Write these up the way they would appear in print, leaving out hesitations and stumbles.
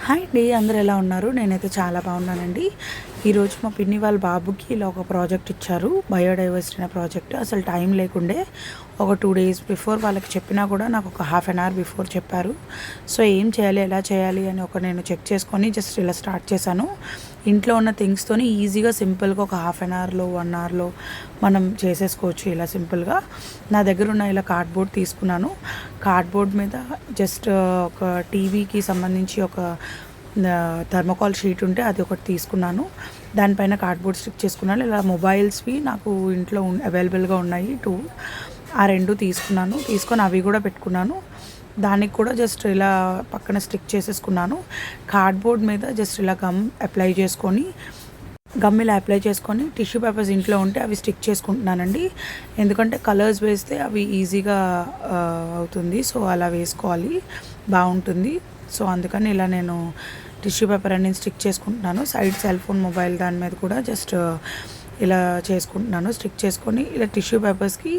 Hi అండి, అందరూ ఎలా ఉన్నారు? నేనైతే చాలా బాగున్నానండి. ఈరోజు మా పిన్ని వాళ్ళ బాబుకి ఇలా ఒక ప్రాజెక్ట్ ఇచ్చారు, బయోడైవర్సిటీ అనే ప్రాజెక్ట్. అసలు టైం లేకుండే ఒక 2 డేస్ బిఫోర్ వాళ్ళకి చెప్పినా కూడా నాకు ఒక హాఫ్ అన్ అవర్ బిఫోర్ చెప్పారు. సో ఏం చేయాలి, ఎలా చేయాలి అని నేను చెక్ చేసుకొని జస్ట్ ఇలా స్టార్ట్ చేశాను. ఇంట్లో ఉన్న థింగ్స్తోని ఈజీగా సింపుల్గా ఒక హాఫ్ అన్ అవర్లో 1 అవర్లో మనం చేసేసుకోవచ్చు ఇలా సింపుల్గా. నా దగ్గర ఉన్న ఇలా కార్డ్బోర్డ్ తీసుకున్నాను. కార్డ్బోర్డ్ మీద జస్ట్ ఒక టీవీకి సంబంధించి ఒక థర్మోకాల్ షీట్ ఉంటే అది ఒకటి తీసుకున్నాను. దానిపైన కార్డ్బోర్డ్ స్టిక్ చేసుకున్నాను. ఇలా మొబైల్స్వి నాకు ఇంట్లో అవైలబుల్గా ఉన్నాయి 2, ఆ 2 తీసుకొని అవి కూడా పెట్టుకున్నాను. దానికి కూడా జస్ట్ ఇలా పక్కన స్టిక్ చేసేసుకున్నాను. కార్డ్బోర్డ్ మీద జస్ట్ ఇలా గమ్ ఇలా అప్లై చేసుకొని టిష్యూ పేపర్స్ ఇంట్లో ఉంటే అవి స్టిక్ చేసుకుంటున్నానండి. ఎందుకంటే కలర్స్ వేస్తే అవి ఈజీగా అవుతుంది. సో అలా వేసుకోవాలి, బాగుంటుంది. సో అందుకని ఇలా నేను టిష్యూ పేపర్ అన్ని స్టిక్ చేసుకుంటున్నాను. సైడ్ సెల్ ఫోన్ మొబైల్ దాని మీద కూడా జస్ట్ ఇలా చేసుకుంటున్నాను. స్టిక్ చేసుకొని ఇలా టిష్యూ పేపర్స్కి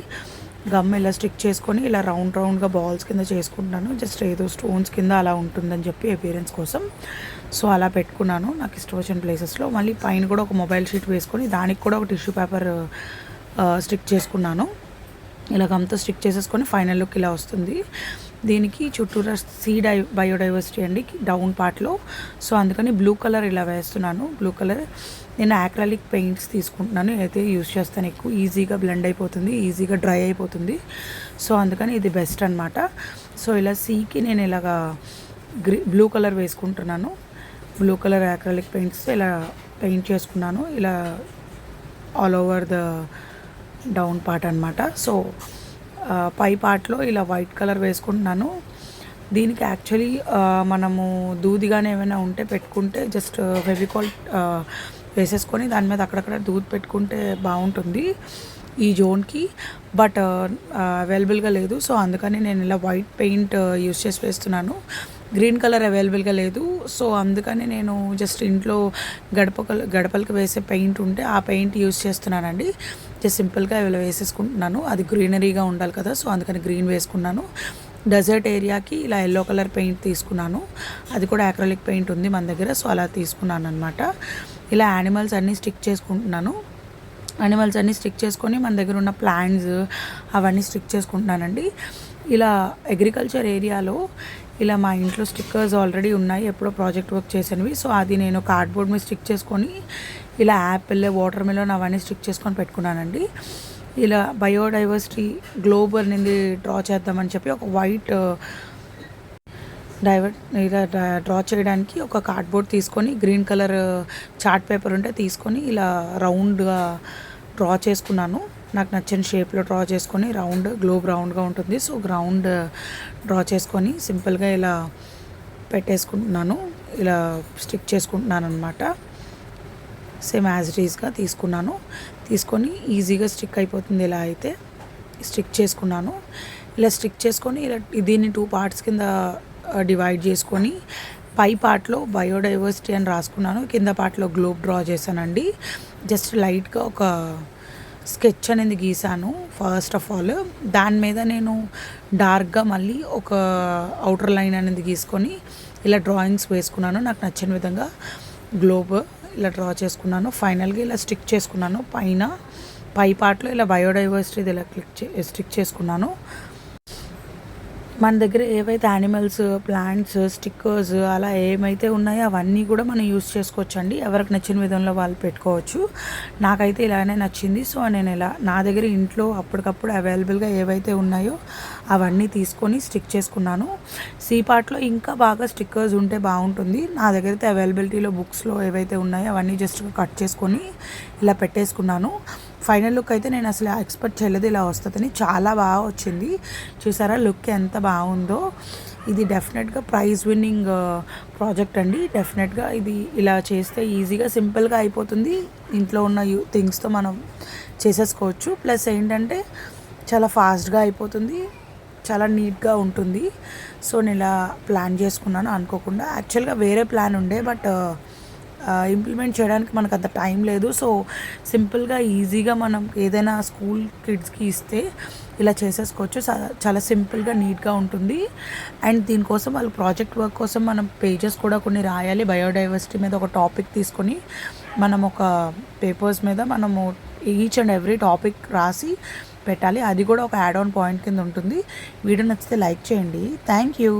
గమ్ ఇలా స్టిక్ చేసుకొని ఇలా రౌండ్గా బాల్స్ కింద చేసుకుంటున్నాను. జస్ట్ ఏదో స్టోన్స్ కింద అలా ఉంటుందని చెప్పి అపియరెన్స్ కోసం. సో అలా పెట్టుకున్నాను నాకు ఇష్టం వచ్చిన ప్లేసెస్లో. మళ్ళీ పైన కూడా ఒక మొబైల్ షీట్ వేసుకొని దానికి కూడా ఒక టిష్యూ పేపర్ స్టిక్ చేసుకున్నాను. ఇలా గమ్తో స్టిక్ చేసేసుకొని ఫైనల్ లుక్ ఇలా వస్తుంది. దీనికి చుట్టూరా బయోడైవర్సిటీ అండి డౌన్ పార్ట్లో. సో అందుకని బ్లూ కలర్ ఇలా వేస్తున్నాను. బ్లూ కలర్ నేను యాక్రాలిక్ పెయింట్స్ తీసుకుంటున్నాను. అయితే యూజ్ చేస్తాను ఎక్కువ, ఈజీగా బ్లెండ్ అయిపోతుంది, ఈజీగా డ్రై అయిపోతుంది. సో అందుకని ఇది బెస్ట్ అనమాట. సో ఇలా సీకి నేను ఇలాగా బ్లూ కలర్ వేసుకుంటున్నాను. బ్లూ కలర్ యాక్రాలిక్ పెయింట్స్ ఇలా పెయింట్ చేసుకున్నాను, ఇలా all over the down part అనమాట. సో పై పార్ట్లో ఇలా వైట్ కలర్ వేసుకుంటున్నాను. దీనికి యాక్చువల్లీ మనము దూదిగానే ఏమైనా ఉంటే పెట్టుకుంటే జస్ట్ ఫెవికాల్ వేసేసుకొని దాని మీద అక్కడక్కడ దూది పెట్టుకుంటే బాగుంటుంది ఈ జోన్కి. బట్ అవైలబుల్గా లేదు. సో అందుకని నేను ఇలా వైట్ పెయింట్ యూస్ చేసి వేస్తున్నాను. గ్రీన్ కలర్ అవైలబుల్గా లేదు. సో అందుకని నేను జస్ట్ ఇంట్లో గడపలకి వేసే పెయింట్ ఉంటే ఆ పెయింట్ యూస్ చేస్తున్నానండి. జస్ట్ సింపుల్గా ఇలా వేసేసుకుంటున్నాను. అది గ్రీనరీగా ఉండాలి కదా, సో అందుకని గ్రీన్ వేసుకున్నాను. డెజర్ట్ ఏరియాకి ఇలా ఎల్లో కలర్ పెయింట్ తీసుకున్నాను. అది కూడా యాక్రిలిక్ పెయింట్ ఉంది మన దగ్గర, సో అలా తీసుకున్నాను అనమాట. ఇలా యానిమల్స్ అన్నీ స్టిక్ చేసుకుంటున్నాను. యానిమల్స్ అన్నీ స్టిక్ చేసుకొని మన దగ్గర ఉన్న ప్లాంట్స్ అవన్నీ స్టిక్ చేసుకుంటున్నానండి. ఇలా అగ్రికల్చర్ ఏరియాలో ఇలా మా ఇంట్లో స్టిక్కర్స్ ఆల్రెడీ ఉన్నాయి, ఎప్పుడో ప్రాజెక్ట్ వర్క్ చేసినవి. సో అది నేను కార్డ్బోర్డ్ మీద స్టిక్ చేసుకొని ఇలా యాపిల్, వాటర్ మెలన్ అవన్నీ స్టిక్ చేసుకొని పెట్టుకున్నానండి. ఇలా బయోడైవర్సిటీ గ్లోబ్ అనేది డ్రా చేద్దామని చెప్పి ఒక వైట్ ఇలా డ్రా చేయడానికి ఒక కార్డ్బోర్డ్ తీసుకొని గ్రీన్ కలర్ చార్ట్ పేపర్ ఉంటే తీసుకొని ఇలా రౌండ్గా డ్రా చేసుకున్నాను. నాకు నచ్చిన షేప్లో డ్రా చేసుకొని గ్లోబ్ రౌండ్గా ఉంటుంది. సో రౌండ్ డ్రా చేసుకొని సింపుల్గా ఇలా పెట్టేసుకుంటున్నాను, ఇలా స్టిక్ చేసుకుంటున్నాను అనమాట. సేమ్ యాజ్ ఇట్ ఈస్గా తీసుకొని ఈజీగా స్టిక్ అయిపోతుంది. ఇలా అయితే స్టిక్ చేసుకున్నాను. ఇలా స్టిక్ చేసుకొని ఇలా దీన్ని 2 పార్ట్స్ కింద డివైడ్ చేసుకొని పై పార్ట్లో బయోడైవర్సిటీ అని రాసుకున్నాను, కింద పార్ట్లో గ్లోబ్ డ్రా చేశానండి. జస్ట్ లైట్గా ఒక స్కెచ్ అనేది గీసాను ఫస్ట్ ఆఫ్ ఆల్. దాని మీద నేను డార్క్గా మళ్ళీ ఒక అవుటర్ లైన్ అనేది గీసుకొని ఇలా డ్రాయింగ్స్ వేసుకున్నాను. నాకు నచ్చిన విధంగా గ్లోబ్ ఇలా డ్రా చేసుకున్నాను. ఫైనల్గా ఇలా స్టిక్ చేసుకున్నాను. పై పార్ట్లో ఇలా బయోడైవర్సిటీ ఇలా స్టిక్ చేసుకున్నాను. మన దగ్గర ఏవైతే యానిమల్స్, ప్లాంట్స్, స్టిక్కర్స్ అలా ఏమైతే ఉన్నాయో అవన్నీ కూడా మనం యూస్ చేసుకోవచ్చు అండి. ఎవరికి నచ్చిన విధంలో వాళ్ళు పెట్టుకోవచ్చు. నాకైతే ఇలానే నచ్చింది. సో నేను ఇలా నా దగ్గర ఇంట్లో అప్పటికప్పుడు అవైలబుల్గా ఏవైతే ఉన్నాయో అవన్నీ తీసుకొని స్టిక్ చేసుకున్నాను. సి పార్ట్లో ఇంకా బాగా స్టిక్కర్స్ ఉంటే బాగుంటుంది. నా దగ్గర అయితే అవైలబిలిటీలో బుక్స్లో ఏవైతే ఉన్నాయో అవన్నీ జస్ట్ కట్ చేసుకొని ఇలా పెట్టేసుకున్నాను. ఫైనల్ లుక్ అయితే నేను అసలు ఎక్స్పెక్ట్ చేయలేదు ఇలా వస్తుందని. చాలా బాగా వచ్చింది. చూసారా లుక్ ఎంత బాగుందో. ఇది డెఫినెట్గా ప్రైజ్ విన్నింగ్ ప్రాజెక్ట్ అండి. డెఫినెట్గా ఇది ఇలా చేస్తే ఈజీగా సింపుల్గా అయిపోతుంది. ఇంట్లో ఉన్న థింగ్స్తో మనం చేసేసుకోవచ్చు. ప్లస్ ఏంటంటే చాలా ఫాస్ట్గా అయిపోతుంది, చాలా నీట్గా ఉంటుంది. సో నేను ఇలా ప్లాన్ చేసుకున్నాను అనుకోకుండా. యాక్చువల్గా వేరే ప్లాన్ ఉండే, బట్ ఇంప్లిమెంట్ చేయడానికి మనకు అంత టైం లేదు. సో సింపుల్గా ఈజీగా మనం ఏదైనా స్కూల్ కిడ్స్కి ఇస్తే ఇలా చేసేసుకోవచ్చు. చాలా సింపుల్గా నీట్గా ఉంటుంది. అండ్ దీనికోసం వాళ్ళు ప్రాజెక్ట్ వర్క్ కోసం మనం పేజెస్ కూడా కొన్ని రాయాలి. బయోడైవర్సిటీ మీద ఒక టాపిక్ తీసుకొని మనం ఒక పేపర్స్ మీద మనము ఈచ్ అండ్ ఎవ్రీ టాపిక్ రాసి పెట్టాలి. అది కూడా ఒక యాడ్ ఆన్ పాయింట్ కింద ఉంటుంది. వీడియో నచ్చితే లైక్ చేయండి. Thank you.